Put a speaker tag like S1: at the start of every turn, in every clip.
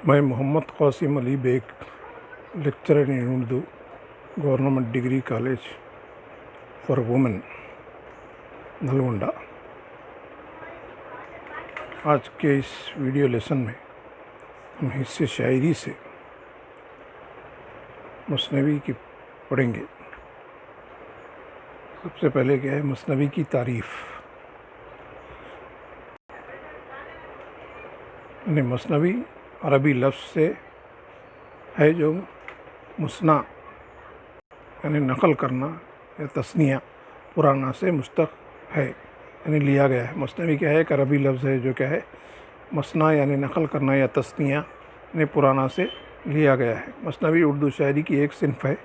S1: میں Mohammad Qasim Ali Baig lecturer in Urdu government degree college for women Nalgonda. آج کے اس ویڈیو لیسن میں ہم حصے شاعری سے مثنوی کی پڑھیں گے۔ سب سے پہلے کیا ہے مثنوی کی تعریف۔ یعنی مثنوی عربی لفظ سے ہے جو مثنیٰ یعنی نقل کرنا یا تثنیہ پرانا سے مشتق ہے، یعنی لیا گیا ہے۔ مثنوی کیا ہے؟ ایک عربی لفظ ہے جو کیا ہے مثنیٰ یعنی نقل کرنا یا تثنیہ یعنی پرانا سے لیا گیا ہے۔ مثنوی اردو شاعری کی ایک صنف ہے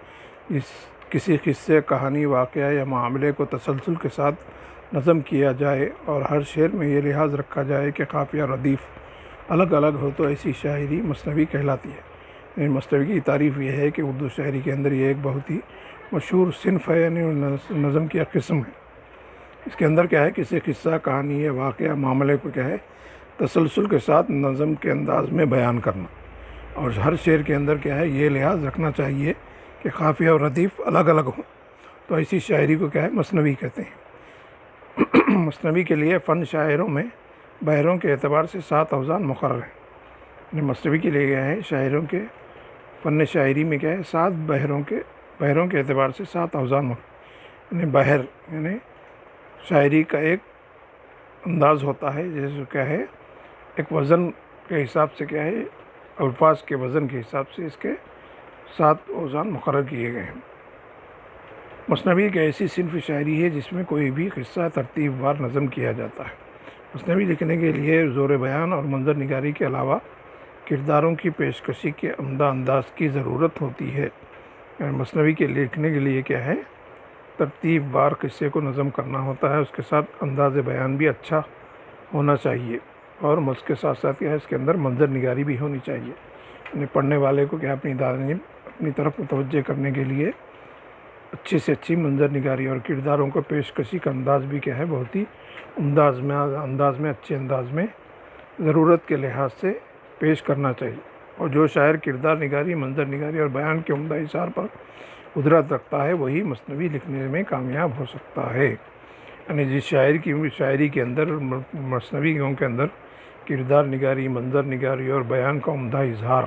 S1: جس کسی قصے، کہانی، واقعہ یا معاملے کو تسلسل کے ساتھ نظم کیا جائے اور ہر شعر میں یہ لحاظ رکھا جائے کہ قافیہ اور ردیف الگ الگ ہو تو ایسی شاعری مثنوی کہلاتی ہے۔ یعنی مثنوی کی تعریف یہ ہے کہ اردو شاعری کے اندر یہ ایک بہت ہی مشہور صنف ہے، یعنی نظم کی قسم ہے۔ اس کے اندر کیا ہے کسی قصہ، کہانی یا واقعہ، معاملے کو کیا ہے تسلسل کے ساتھ نظم کے انداز میں بیان کرنا، اور ہر شعر کے اندر کیا ہے یہ لحاظ رکھنا چاہیے کہ قافیہ اور ردیف الگ الگ ہوں تو ایسی شاعری کو کیا ہے مثنوی کہتے ہیں۔ مثنوی کے لیے فن شاعروں میں بحروں کے اعتبار سے 7 اوزان مقرر ہیں۔ یعنی مثنوی کے لیے کیا ہے شاعروں کے فن شاعری میں کیا ہے 7 بحروں کے اعتبار سے 7 اوزان مقرر۔ یعنی بحر یعنی شاعری کا ایک انداز ہوتا ہے جیسے کیا ہے ایک وزن کے حساب سے کیا ہے الفاظ کے وزن کے حساب سے اس کے 7 اوزان مقرر کیے گئے ہیں۔ مثنوی ایک ایسی صنف شاعری ہے جس میں کوئی بھی قصہ ترتیب وار نظم کیا جاتا ہے۔ مثنوی لکھنے کے لیے زور بیان اور منظر نگاری کے علاوہ کرداروں کی پیشکشی کے عمدہ انداز کی ضرورت ہوتی ہے۔ یعنی مثنوی کے لکھنے کے لیے کیا ہے ترتیب وار قصے کو نظم کرنا ہوتا ہے، اس کے ساتھ انداز بیان بھی اچھا ہونا چاہیے، اور اس کے ساتھ ساتھ کیا ہے اس کے اندر منظر نگاری بھی ہونی چاہیے۔ یعنی پڑھنے والے کو کیا اپنی طرف متوجہ کرنے کے لیے اچھی سے اچھی منظر نگاری اور کرداروں کو پیشکشی کا انداز بھی کیا ہے بہت ہی انداز میں اچھے انداز میں ضرورت کے لحاظ سے پیش کرنا چاہیے۔ اور جو شاعر کردار نگاری، منظر نگاری اور بیان کے عمدہ اثار پر قدرت رکھتا ہے وہی مثنوی لکھنے میں کامیاب ہو سکتا ہے۔ یعنی جس شاعری کے اندر مثنویوں کے اندر کردار نگاری، منظر نگاری اور بیان کا عمدہ اظہار،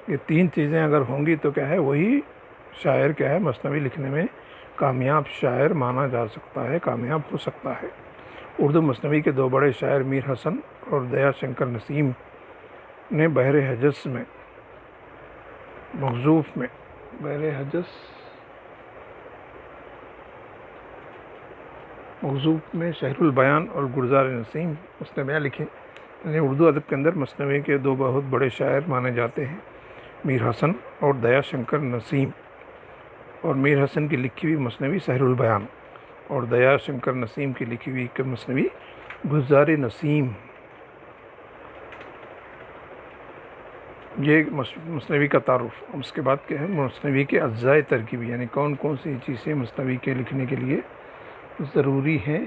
S1: یہ 3 چیزیں اگر ہوں گی تو کیا ہے وہی شاعر کیا ہے مثنوی لکھنے میں کامیاب شاعر مانا جا سکتا ہے، کامیاب ہو سکتا ہے۔ اردو مثنوی کے 2 بڑے شاعر میر حسن اور دیا شنکر نسیم نے بحر حجز مغزوف میں شہر البیان اور گلزار نسیم مثنویاں لکھیں۔ یعنی اردو ادب کے اندر مثنوی کے 2 بہت بڑے شاعر مانے جاتے ہیں، میر حسن اور دیا شنکر نسیم۔ اور میر حسن کی لکھی ہوئی مثنوی شہر البیان اور دیا شنکر نسیم کی لکھی ہوئی مثنوی گلزار نسیم۔ یہ مثنوی کا تعارف۔ اس کے بعد کیا ہے مثنوی کے اجزائے ترکیبی، یعنی کون کون سی چیزیں مثنوی کے لکھنے کے لیے ضروری ہیں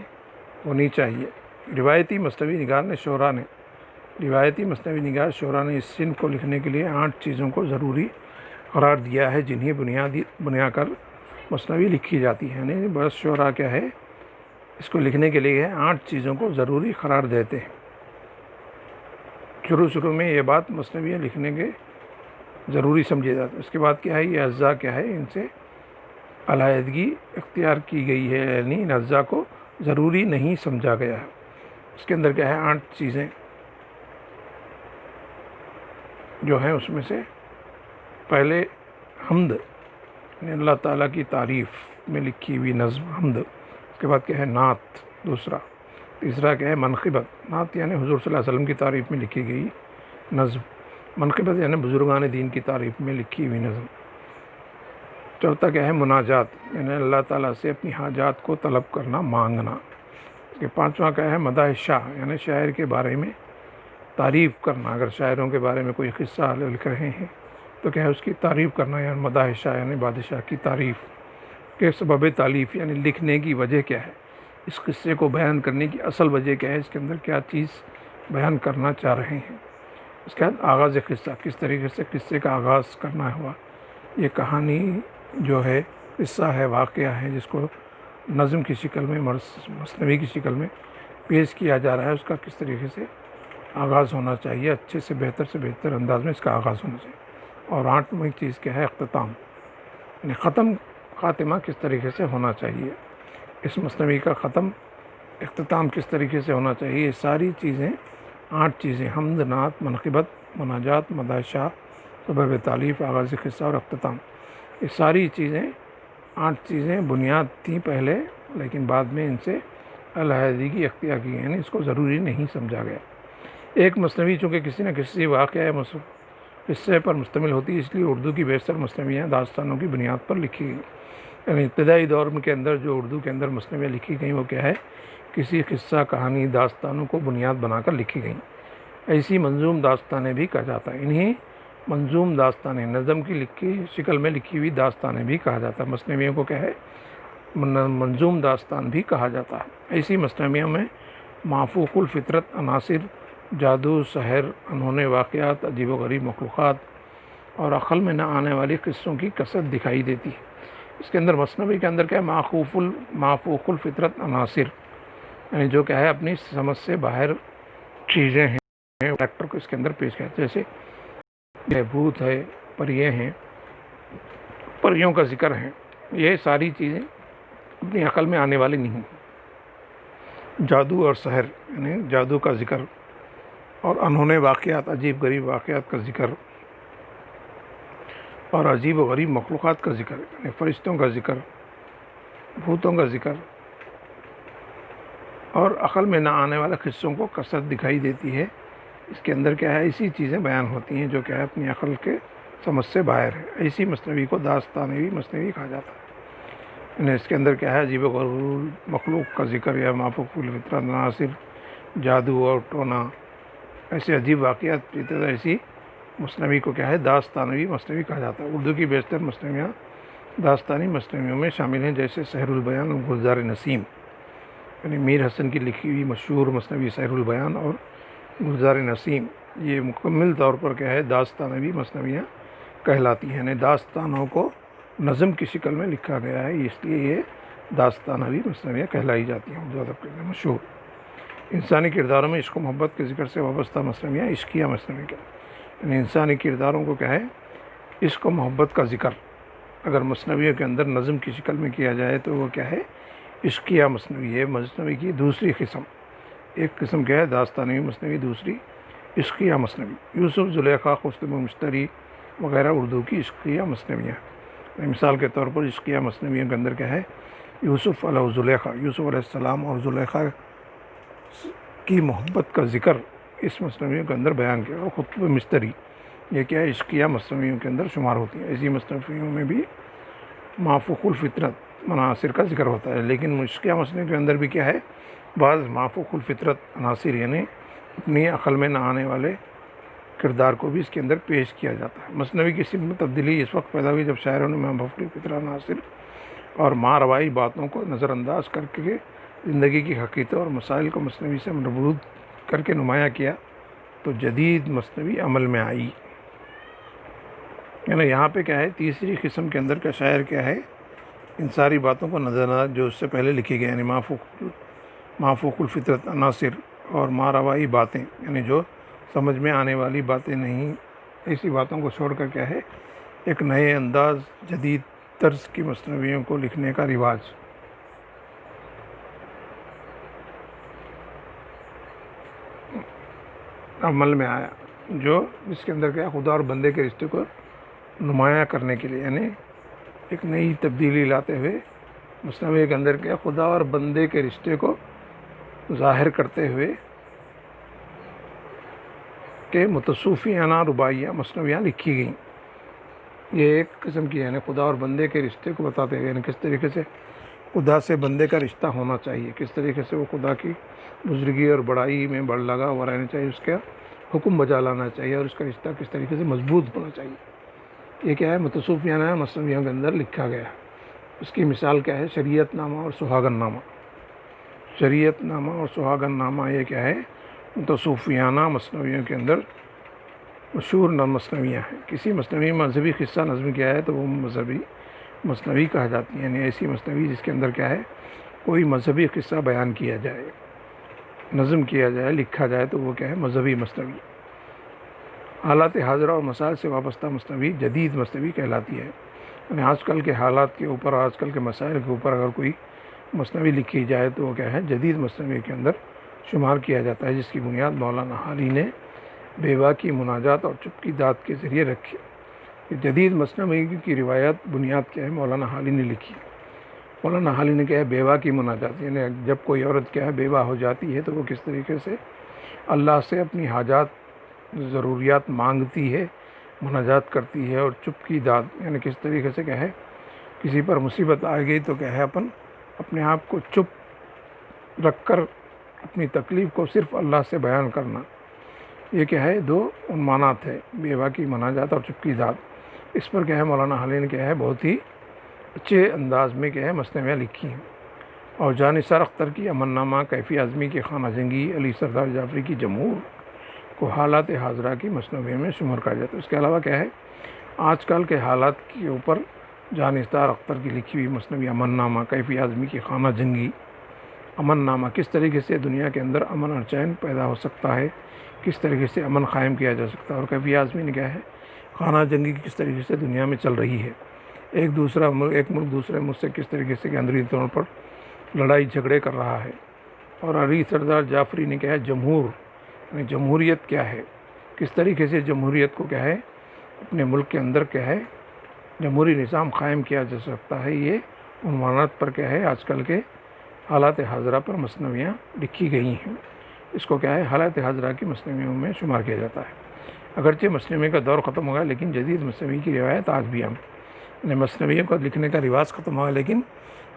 S1: ہونی چاہیے۔ روایتی مثنوی نگار شعراء نے اس صنف کو لکھنے کے لیے 8 چیزوں کو ضروری قرار دیا ہے جنہیں بنا کر مثنوی لکھی جاتی ہے۔ یعنی بس شعراء کیا ہے اس کو لکھنے کے لیے 8 چیزوں کو ضروری قرار دیتے ہیں۔ شروع میں یہ بات مثنوی لکھنے کے ضروری سمجھے جاتے ہیں۔ اس کے بعد کیا ہے یہ اجزاء کیا ہے ان سے علیحدگی اختیار کی گئی ہے، یعنی ان اجزاء کو ضروری نہیں سمجھا گیا ہے۔ اس کے اندر کیا ہے 8 چیزیں جو ہیں، اس میں سے پہلے حمد، یعنی اللہ تعالیٰ کی تعریف میں لکھی ہوئی نظم حمد۔ اس کے بعد کیا ہے نعت دوسرا۔ تیسرا کیا ہے منقبت، نعت یعنی حضور صلی اللہ علیہ وسلم کی تعریف میں لکھی گئی نظم، منقبت یعنی بزرگان دین کی تعریف میں لکھی ہوئی نظم۔ چوتھا کیا ہے مناجات، یعنی اللہ تعالیٰ سے اپنی حاجات کو طلب کرنا، مانگنا۔ اس کے 5واں کیا ہے مداح شاہ، یعنی شاعر کے بارے میں تعریف کرنا۔ اگر شاعروں کے بارے میں کوئی قصہ لکھ رہے ہیں تو کیا ہے اس کی تعریف کرنا، یعنی مداح شاہ یعنی بادشاہ کی تعریف کے سبب تالیف، یعنی لکھنے کی وجہ کیا ہے، اس قصے کو بیان کرنے کی اصل وجہ کیا ہے، اس کے اندر کیا چیز بیان کرنا چاہ رہے ہیں۔ اس کے بعد آغاز قصہ، کس طریقے سے قصے کا آغاز کرنا ہوا. یہ کہانی جو ہے قصہ ہے، واقعہ ہے، جس کو نظم کی شکل میں مثنوی کی شکل میں پیش کیا جا رہا ہے. اس کا کس طریقے سے آغاز ہونا چاہیے، اچھے سے بہتر انداز میں اس کا آغاز ہونا چاہیے. اور 8ویں چیز کیا ہے؟ اختتام، یعنی خاتمہ کس طریقے سے ہونا چاہیے، اس مثنوی کا اختتام کس طریقے سے ہونا چاہیے. یہ ساری چیزیں 8 چیزیں، حمد، نعت، منقبت، مناجات، مدح شاہ، سبب تعلیف، آغاز قصہ اور اختتام. یہ ساری چیزیں 8 چیزیں بنیاد تھیں پہلے، لیکن بعد میں ان سے علیحدگی اختیار کی، یعنی اس کو ضروری نہیں سمجھا گیا. ایک مثنوی چونکہ کسی نہ کسی واقعہ یا قصے پر مشتمل ہوتی ہے، اس لیے اردو کی بیشتر مثنویاں داستانوں کی بنیاد پر لکھی گئیں. یعنی ابتدائی دور کے اندر جو اردو کے اندر مثنویاں لکھی گئیں وہ کیا ہے؟ کسی قصہ، کہانی، داستانوں کو بنیاد بنا کر لکھی گئیں. ایسی منظوم داستانیں بھی کہا جاتا ہے. انہیں منظوم داستانیں، نظم کی شکل میں لکھی ہوئی داستانیں بھی کہا جاتا ہے. مثنویوں کو کیا ہے؟ منظوم داستان بھی کہا جاتا ہے. ایسی مثنویوں میں مافوق الفطرت عناصر، جادو، سحر، انہونے واقعات، عجیب و غریب مخلوقات اور عقل میں نہ آنے والی قصوں کی کثرت دکھائی دیتی ہے. اس کے اندر مثنوی کے اندر کیا ہے؟ مافوق الفطرت عناصر، یعنی جو کیا ہے اپنی سمجھ سے باہر چیزیں ہیں، کریکٹر کو اس کے اندر پیش کیا، جیسے بھوت ہے، پریے ہیں، پریوں کا ذکر ہے. یہ ساری چیزیں اپنی عقل میں آنے والی نہیں. جادو اور سحر، یعنی جادو کا ذکر، اور انہونے واقعات، عجیب غریب واقعات کا ذکر، اور عجیب و غریب مخلوقات کا ذکر، یعنی فرشتوں کا ذکر، بھوتوں کا ذکر، اور عقل میں نہ آنے والے قصوں کو کثرت دکھائی دیتی ہے. اس کے اندر کیا ہے؟ ایسی چیزیں بیان ہوتی ہیں جو کیا ہے اپنی عقل کے سمجھ سے باہر ہے. ایسی مثنوی کو داستانوی مثنوی کہا جاتا ہے. یعنی اس کے اندر کیا ہے؟ عجیب و غریب مخلوق کا ذکر یا مافوق الفطرت عناصر، جادو اور ٹونا، ایسے عجیب واقعات. ایسی مثنوی کو کیا ہے؟ داستانوی مثنوی کہا جاتا ہے. اردو کی بیشتر مثنویاں داستانی مثنویوں میں شامل ہیں، جیسے سحر البیان اور گلزار نسیم، یعنی میر حسن کی لکھی ہوئی مشہور مثنوی سحر البیان اور گلزار نسیم. یہ مکمل طور پر کیا ہے؟ داستانوی مثنویاں کہلاتی ہیں. یعنی داستانوں کو نظم کی شکل میں لکھا گیا ہے، اس لیے یہ داستانوی مثنویاں کہلائی جاتی ہیں. اردو ادب کے اندر مشہور انسانی کرداروں میں عشق و محبت کے ذکر سے وابستہ مثنویاں عشقیہ مثنوی کیا، یعنی انسانی کرداروں کو کیا ہے؟ عشق و محبت کا ذکر اگر مثنویوں کے اندر نظم کی شکل میں کیا جائے تو وہ کیا ہے؟ عشقیہ مثنوی ہے. مثنوی کی دوسری قسم، ایک قسم کیا ہے؟ داستانوی مثنوی، دوسری عشقیہ مثنوی. یوسف، زلیخا، قسطم و مشتری وغیرہ اردو کی عشقیہ مثنویاں. مثال کے طور پر عشقیہ مثنویوں کے اندر کیا ہے؟ یوسف علیہ زلیخا، یوسف علیہ السلام اور زلیخا کی محبت کا ذکر اس مثنویوں کے اندر بیان کیا. اور قطب مشتری، یہ کیا ہے؟ عشقیہ مثنویوں کے اندر شمار ہوتی ہیں. ایسی مثنویوں میں بھی مافوق الفطرت عناصر کا ذکر ہوتا ہے، لیکن عشقیہ مثنوی کے اندر بھی کیا ہے؟ بعض مافوق الفطرت عناصر، یعنی اپنی عقل میں نہ آنے والے کردار کو بھی اس کے اندر پیش کیا جاتا ہے. مثنوی کی سمت میں تبدیلی اس وقت پیدا ہوئی جب شاعروں نے مافوق الفطرت عناصر اور ماروایی باتوں کو نظر انداز کر کے زندگی کی حقیقتوں اور مسائل کو مثنوی سے مربوط کر کے نمایاں کیا، تو جدید مثنوی عمل میں آئی. یعنی یہاں پہ کیا ہے؟ تیسری قسم کے اندر کا شاعر کیا ہے؟ ان ساری باتوں کو نظر انداز جو اس سے پہلے لکھی گئی، یعنی مافوق الفطرت عناصر اور ماروایی باتیں، یعنی جو سمجھ میں آنے والی باتیں نہیں، ایسی باتوں کو چھوڑ کر کیا ہے؟ ایک نئے انداز، جدید طرز کی مثنویوں کو لکھنے کا رواج. عمل میں آیا، جو اس کے اندر کیا؟ خدا اور بندے کے رشتے کو نمایاں کرنے کے لیے، یعنی ایک نئی تبدیلی لاتے ہوئے مثنوی کے اندر کیا؟ خدا اور بندے کے رشتے کو ظاہر کرتے ہوئے کہ متصوفیانہ رباعیہ مثنویاں لکھی گئیں. یہ ایک قسم کی، یعنی خدا اور بندے کے رشتے کو بتاتے ہوئے، یعنی کس طریقے سے خدا سے بندے کا رشتہ ہونا چاہیے، کس طریقے سے وہ خدا کی بزرگی اور بڑائی میں بڑھ لگا ہوا رہنا چاہیے، اس کا حکم بجا لانا چاہیے، اور اس کا رشتہ کس طریقے سے مضبوط ہونا چاہیے. یہ کیا ہے؟ متصوفیانہ مثنویوں کے اندر لکھا گیا. اس کی مثال کیا ہے؟ شریعت نامہ اور سہاگن نامہ. شریعت نامہ اور سہاگن نامہ یہ کیا ہے؟ متصوفیانہ مثنویوں کے اندر مشہور مصنویاں ہیں. کسی مصنوی میں مذہبی قصہ نظم کیا ہے تو وہ مذہبی مصنوی کہا جاتی ہے. یعنی ایسی مصنوی جس کے اندر کیا ہے کوئی مذہبی قصہ بیان کیا جائے، نظم کیا جائے، لکھا جائے تو وہ کیا ہے مذہبی مصنوی. حالات حاضرہ اور مسائل سے وابستہ مصنوی جدید مصنوی کہلاتی ہے. یعنی آج کل کے حالات کے اوپر، آج کل کے مسائل کے اوپر اگر کوئی مصنوی لکھی جائے تو وہ کیا ہے جدید مصنوی کے اندر شمار کیا جاتا ہے، جس کی بنیاد مولانا حالی نے بیوا کی مناجات اور چپ کی داد کے ذریعے رکھی. جدید مصنوی کی روایت بنیاد کیا ہے مولانا حالی نے لکھی. مولانا حالی نے کیا ہے بیوا کی مناجات، یعنی جب کوئی عورت کیا ہے بیوا ہو جاتی ہے تو وہ کس طریقے سے اللہ سے اپنی حاجات ضروریات مانگتی ہے، مناجات کرتی ہے. اور چپ کی داد یعنی کس طریقے سے کیا ہے کسی پر مصیبت آ گئی تو کیا ہے اپنے آپ کو چپ رکھ کر اپنی تکلیف کو صرف اللہ سے بیان کرنا. یہ کیا ہے دو عنوانات ہے، بیوا کی مناجات اور چپ کی داد. اس پر کیا ہے مولانا حالی نے کیا ہے بہت ہی اچھے انداز میں کیا ہے مصنویاں لکھی ہیں. اور جانثار اختر کی امن نامہ، کیفی اعظمی کی خانہ جنگی، علی سردار جعفری کی جمہور کو حالات حاضرہ کی مصنویوں میں شمار کیا جاتا ہے. اس کے علاوہ کیا ہے آج کل کے حالات کے اوپر جانثار اختر کی لکھی ہوئی مصنوی امن نامہ، کیفی اعظمی کی خانہ جنگی. امن نامہ کس طریقے سے دنیا کے اندر امن اور چین پیدا ہو سکتا ہے، کس طریقے سے امن قائم کیا جا سکتا ہے. اور کیفی اعظمی نے کیا ہے خانہ جنگی کس طریقے سے دنیا میں چل رہی ہے، ایک ملک دوسرے ملک سے کس طریقے سے اندرونی طور پر لڑائی جھگڑے کر رہا ہے. اور علی سردار جعفری نے کیا ہے جمہور یعنی جمہوریت کیا ہے، کس طریقے سے جمہوریت کو کیا ہے اپنے ملک کے اندر کیا ہے جمہوری نظام قائم کیا جا سکتا ہے. یہ عنوانات پر کیا ہے آج کل کے حالات حاضرہ پر مصنویاں لکھی گئی ہیں. اس کو کیا ہے حالات حاضرہ کی مصنویوں میں شمار کیا جاتا ہے. اگرچہ مصنوی کا دور ختم ہو گیا لیکن جدید مصنوی کی روایت آج بھی یعنی مصنویوں کو لکھنے کا رواج ختم ہوا لیکن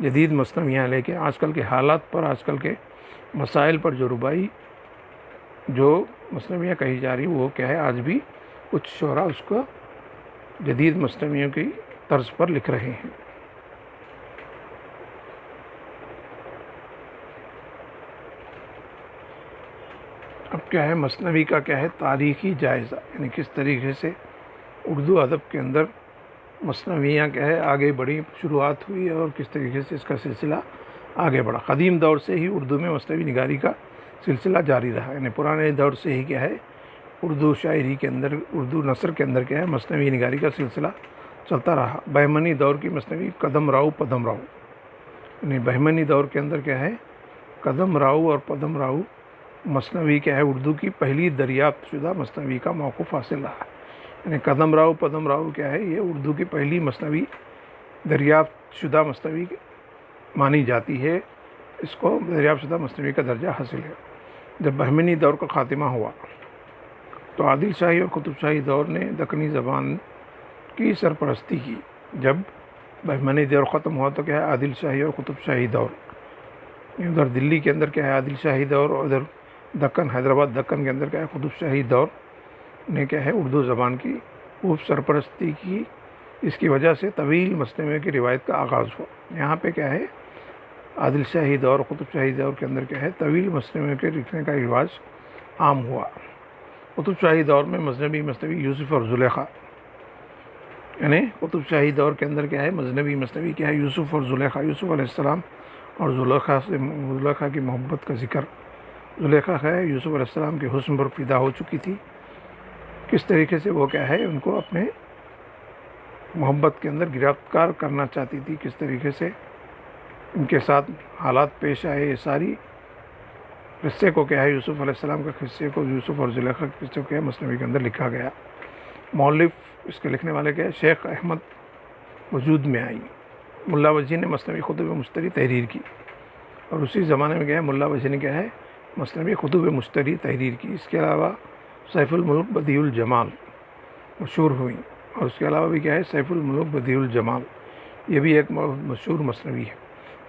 S1: جدید مصنویاں لے کے آج کل کے حالات پر، آج کل کے مسائل پر جو مصنویاں کہی جا رہی وہ کیا ہے آج بھی کچھ شعراء اس کو جدید مصنویوں کی طرز پر لکھ رہے ہیں. اب کیا ہے مصنوی کا کیا ہے تاریخی جائزہ، یعنی کس طریقے سے اردو ادب کے اندر مصنویاں کیا ہے آگے بڑھی، شروعات ہوئی اور کس طریقے سے اس کا سلسلہ آگے بڑھا. قدیم دور سے ہی اردو میں مصنوی نگاری کا سلسلہ جاری رہا. یعنی پرانے دور سے ہی کیا ہے اردو شاعری کے اندر، اردو نثر کے اندر کیا ہے مصنوی نگاری کا سلسلہ چلتا رہا. بہمنی دور کی مصنوی قدم راؤ پدم راؤ، یعنی بہمنی دور کے اندر کیا ہے قدم راؤ اور پدم راؤ مصنوی کیا ہے اردو کی پہلی دریافت شدہ مصنوی کا موقف حاصل رہا. یعنی قدم راؤ پدم راؤ کیا ہے یہ اردو کی پہلی مصنوی دریافت شدہ مصنوی مانی جاتی ہے. اس کو دریافت شدہ مصنوی کا درجہ حاصل ہے. جب بہمنی دور کا خاتمہ ہوا تو عادل شاہی اور قطب شاہی دور نے دکنی زبان کی سرپرستی کی. جب بہمنی دور ختم ہوا تو کیا ہے عادل شاہی اور قطب شاہی دور، ادھر دلی کے اندر کیا ہے عادل شاہی دور اور ادھر دکن حیدرآباد دکن کے اندر کیا ہے قطب شاہی دور نے کیا ہے اردو زبان کی خوب سرپرستی کی. اس کی وجہ سے طویل مصنویوں کی روایت کا آغاز ہوا. یہاں پہ کیا ہے عادل شاہی دور قطب شاہی دور کے اندر کیا ہے طویل مصنویوں کے لکھنے کا رواج عام ہوا. قطب شاہی دور میں مصنوی یوسف اور زلیخا، یعنی قطب شاہی دور کے اندر کیا ہے مصنوی کیا ہے یوسف اور زلیخا، یوسف علیہ السلام اور زلیخا کی محبت کا ذکر. زلیخا ہے یوسف علیہ السلام کے حسن پر فدا ہو چکی تھی. کس طریقے سے وہ کیا ہے ان کو اپنے محبت کے اندر گرفتار کرنا چاہتی تھی، کس طریقے سے ان کے ساتھ حالات پیش آئے. یہ ساری قصے کو کیا ہے یوسف علیہ السلام کے قصے کو، یوسف اور زلیخا کے قصے کو کیا ہے مصنوی کے اندر لکھا گیا. مؤلف اس کے لکھنے والے کیا ہے شیخ احمد وجود میں آئی. ملا وجی نے مصنوی خطوب مشتری تحریر کی اور اسی زمانے میں کیا ہے ملا وجی نے کیا ہے مصنوی خطوب مشتری تحریر کی. اس کے علاوہ سیف الملک بدیع الجمال مشہور ہوئی اور اس کے علاوہ بھی کیا ہے سیف الملک بدیع الجمال یہ بھی ایک مشہور مصنوی ہے.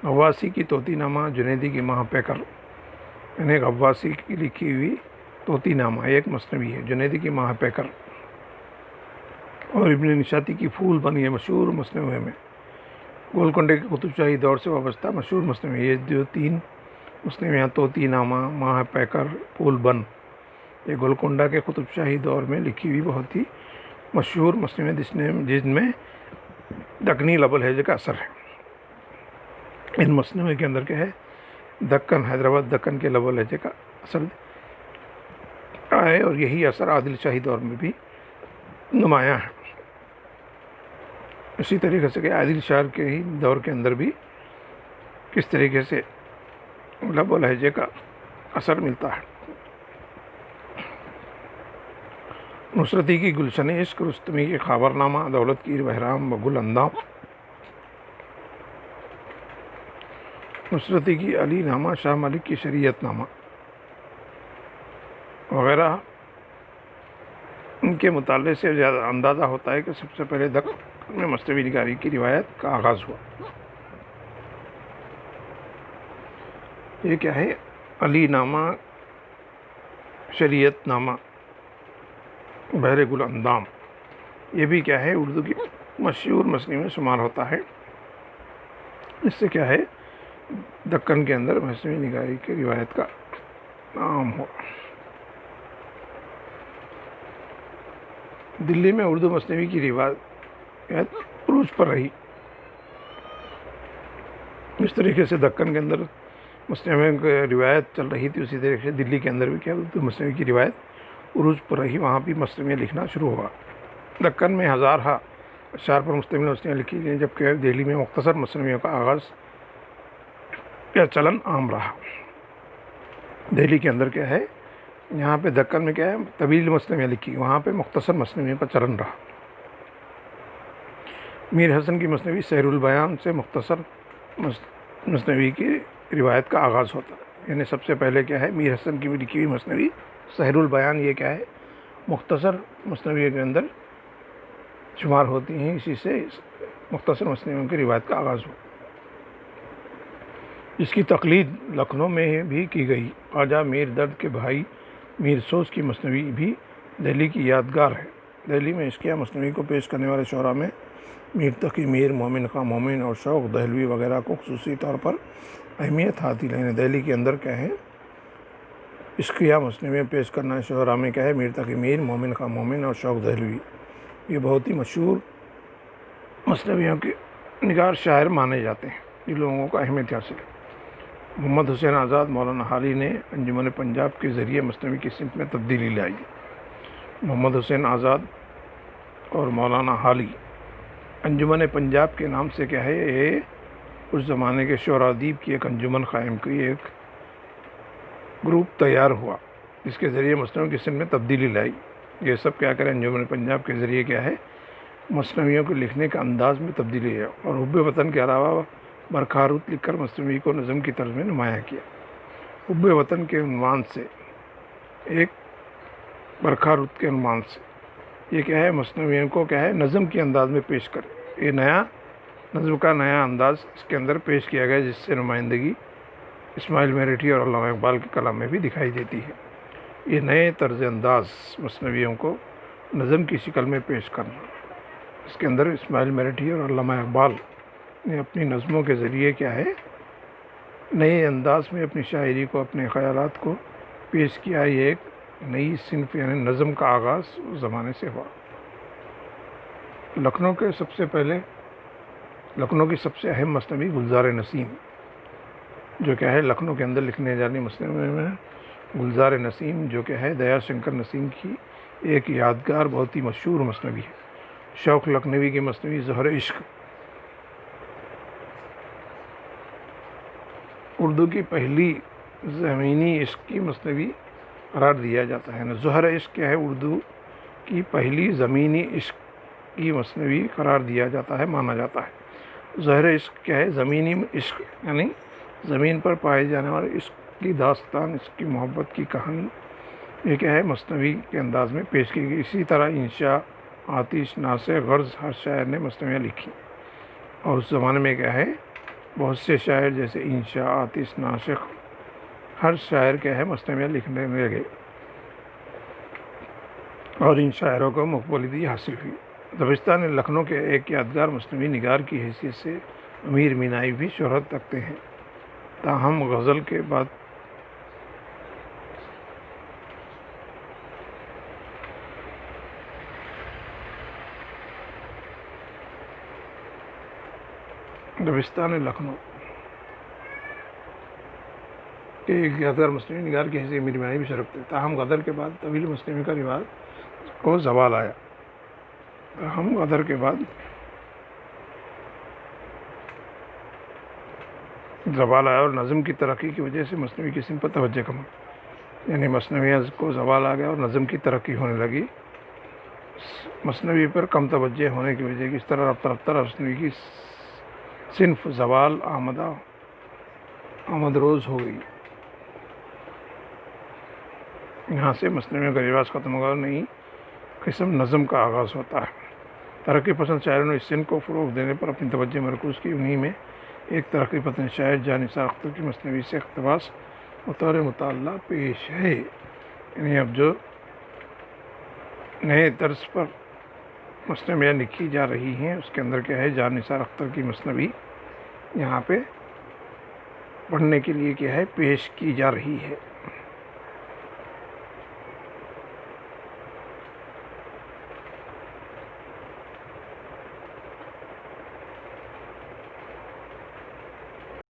S1: غواصی کی طوطی نامہ، جنیدی کی ماہ پیکر، یعنی غواصی کی لکھی ہوئی طوطی نامہ ایک مصنوی ہے. جنیدی کی ماہ پیکر اور ابن نشاطی کی پھول بن یہ مشہور مصنوی میں. گولکنڈے کے قطب شاہی دور سے وابستہ مشہور مصنوی یہ جو تین مصنویاں طوطی نامہ، ماہ پیکر، پھول بن یہ گولکنڈہ کے قطب شاہی دور میں لکھی ہوئی بہت ہی مشہور مصنوعات جن میں دکنی لب لہجے کا اثر ہے۔ ان مصنوعات کے اندر کیا ہے، دکن، حیدرآباد دکن کے لب لہجے کا اثر ہے، اور یہی اثر عادل شاہی دور میں بھی نمایاں ہے۔ اسی طریقے سے کہ عادل شاہ کے ہی دور کے اندر بھی کس طریقے سے لب و لہجے کا اثر ملتا ہے۔ نصرتی کی گلشن عشق، رستمی کی خاور نامہ، دولت کی بہرام و گل اندام، نصرتی کی علی نامہ، شاہ ملک کی شریعت نامہ وغیرہ، ان کے مطالعے سے زیادہ اندازہ ہوتا ہے کہ سب سے پہلے دکن میں مصنوعی نگاری کی روایت کا آغاز ہوا۔ یہ کیا ہے، علی نامہ، شریعت نامہ، بحر گل اندام، یہ بھی کیا ہے، اردو کی مشہور مصنوعی میں شمار ہوتا ہے۔ اس سے کیا ہے، دکن کے اندر مصنوعی نگاری کی روایت کا نام ہو۔ دلی میں اردو مصنوعی کی روایت عروج پر رہی۔ اس طریقے سے دکن کے اندر مصنوعی کی روایت چل رہی تھی، اسی طریقے سے دلی کے اندر بھی کیا اردو مصنوعی کی روایت عروج پر رہی، وہاں بھی مصنوعی لکھنا شروع ہوا۔ دکن میں ہزارہا اشعار پر مشتمل مصنوعی لکھی گئی، جبکہ دہلی میں مختصر مصنوعیوں کا آغاز یا چلن عام رہا۔ دہلی کے اندر کیا ہے، یہاں پہ دکن میں کیا ہے، طویل مصنوعیاں لکھی، وہاں پہ مختصر مصنوعیوں کا چلن رہا۔ میر حسن کی مصنوعی سحر البیان سے مختصر مصنوعی کی روایت کا آغاز ہوتا ہے، یعنی سب سے پہلے کیا ہے، میر حسن کی لکھی ہوئی مصنوعی سحر البیان، یہ کیا ہے، مختصر مصنوعی کے اندر شمار ہوتی ہیں، اسی سے مختصر مصنوعیوں کی روایت کا آغاز ہوا۔ اس کی تقلید لکھنؤ میں بھی کی گئی۔ خواجہ میر درد کے بھائی میر سوز کی مصنوعی بھی دہلی کی یادگار ہے۔ دہلی میں عشقیہ مصنوعی کو پیش کرنے والے شعراء میں میر تقی میر، مومن خاں مومن اور شوق دہلوی وغیرہ کو خصوصی طور پر اہمیت حاصل ہے۔ دہلی کے اندر کیا ہے، عشقیہ مصنوعی پیش کرنا شعراء میں کیا ہے، میر تقی میر، مومن خاں مومن اور شوق دہلوی، یہ بہت ہی مشہور مصنوعیوں کے نگار شاعر مانے جاتے ہیں، ان لوگوں کو اہمیت حاصل ہے۔ محمد حسین آزاد، مولانا حالی نے انجمن پنجاب کے ذریعے مصنوعی کی صنف میں تبدیلی لائی۔ محمد حسین آزاد اور مولانا حالی انجمن پنجاب کے نام سے کیا ہے، یہ اس زمانے کے شعراء ادیب کی ایک انجمن قائم کی، ایک گروپ تیار ہوا جس کے ذریعے مصنوعی کی صنف میں تبدیلی لائی۔ یہ سب کیا کریں، انجمن پنجاب کے ذریعے کیا ہے، مصنوعیوں کو لکھنے کا انداز میں تبدیلی ہے، اور حب وطن کے علاوہ برخاروت لکھ کر مصنوعی کو نظم کی طرز میں نمایاں کیا۔ حب وطن کے عنوان سے، ایک برخاروت کے عنوان سے، یہ کیا ہے، مصنوعیوں کو کیا ہے، نظم کے انداز میں پیش کرے۔ یہ نیا نظم کا نیا انداز اس کے اندر پیش کیا گیا، جس سے نمائندگی اسماعیل میرٹھی اور علامہ اقبال کے کلام میں بھی دکھائی دیتی ہے۔ یہ نئے طرز انداز مصنوعیوں کو نظم کی شکل میں پیش کرنا، اس کے اندر اسماعیل میرٹھی اور علامہ اقبال نے اپنی نظموں کے ذریعے کیا ہے، نئے انداز میں اپنی شاعری کو، اپنے خیالات کو پیش کیا۔ یہ ایک نئی صنف یعنی نظم کا آغاز اس زمانے سے ہوا۔ لکھنؤ کی سب سے اہم مصنوعی گلزار نسیم، جو کیا ہے، لکھنؤ کے اندر لکھنے جانے مصنوعی میں گلزار نسیم، جو کہ ہے دیا شنکر نسیم کی ایک یادگار بہت ہی مشہور مصنوعی ہے۔ شوق لکھنوی کی مصنوعی ظہر عشق اردو کی پہلی زمینی عشق کی مصنوعی قرار دیا جاتا ہے۔ ظہر عشق کیا ہے، اردو کی پہلی زمینی عشق کی مصنوعی قرار دیا جاتا ہے، مانا جاتا ہے۔ ظہر عشق کیا ہے، زمینی عشق یعنی زمین پر پائے جانے والے عشق کی داستان، عشق کی محبت کی کہانی، یہ کیا ہے، مصنوعی کے انداز میں پیش کی گئی۔ اسی طرح انشاء، آتش، ناصر، غرض، ہر شاعر نے مصنوعیاں لکھی، اور اس زمانے میں کیا ہے، بہت سے شاعر جیسے انشاء، آتش، ناصر، ہر شاعر کیا ہے، مصنوعیاں لکھنے لگے، اور ان شاعروں کو مقبولیت حاصل ہوئی۔ دبستان لکھنؤ کے ایک یادگار مصنوعی نگار کی حیثیت سے امیر مینائی بھی شہرت رکھتے ہیں، تاہم غزل کے بعد دبستان لکھنؤ کہ ایک غدر مسلم نگار کی حیثیت میری معنی بھی شرف تھے، تاہم غدر کے بعد طویل مسلم کا رواج کو زوال آیا۔ تاہم غدر کے بعد زوال آیا اور نظم کی ترقی کی وجہ سے مصنوعی قسم پر توجہ کم ہوئی، یعنی مصنوعی کو زوال آ گیا اور نظم کی ترقی ہونے لگی، مصنوعی پر کم توجہ ہونے کی وجہ سے اس طرح رفتہ رفتہ مصنوعی کی صنف زوال آمد روز ہو گئی۔ یہاں سے مصنوعی کا رواج ختم ہوگا اور نئی قسم نظم کا آغاز ہوتا ہے۔ ترقی پسند شاعروں نے اس صنف کو فروغ دینے پر اپنی توجہ مرکوز کی، انہی میں ایک ترقی پسند شاعر جاں نثار اختر کی مصنوعی سے اقتباس بطور مطالعہ پیش ہے، یعنی اب جو نئے طرز پر مصنوعیاں لکھی جا رہی ہیں اس کے اندر کیا ہے، جاں نثار اختر کی مصنوعی یہاں پہ پڑھنے کے لیے کیا ہے، پیش کی جا رہی ہے۔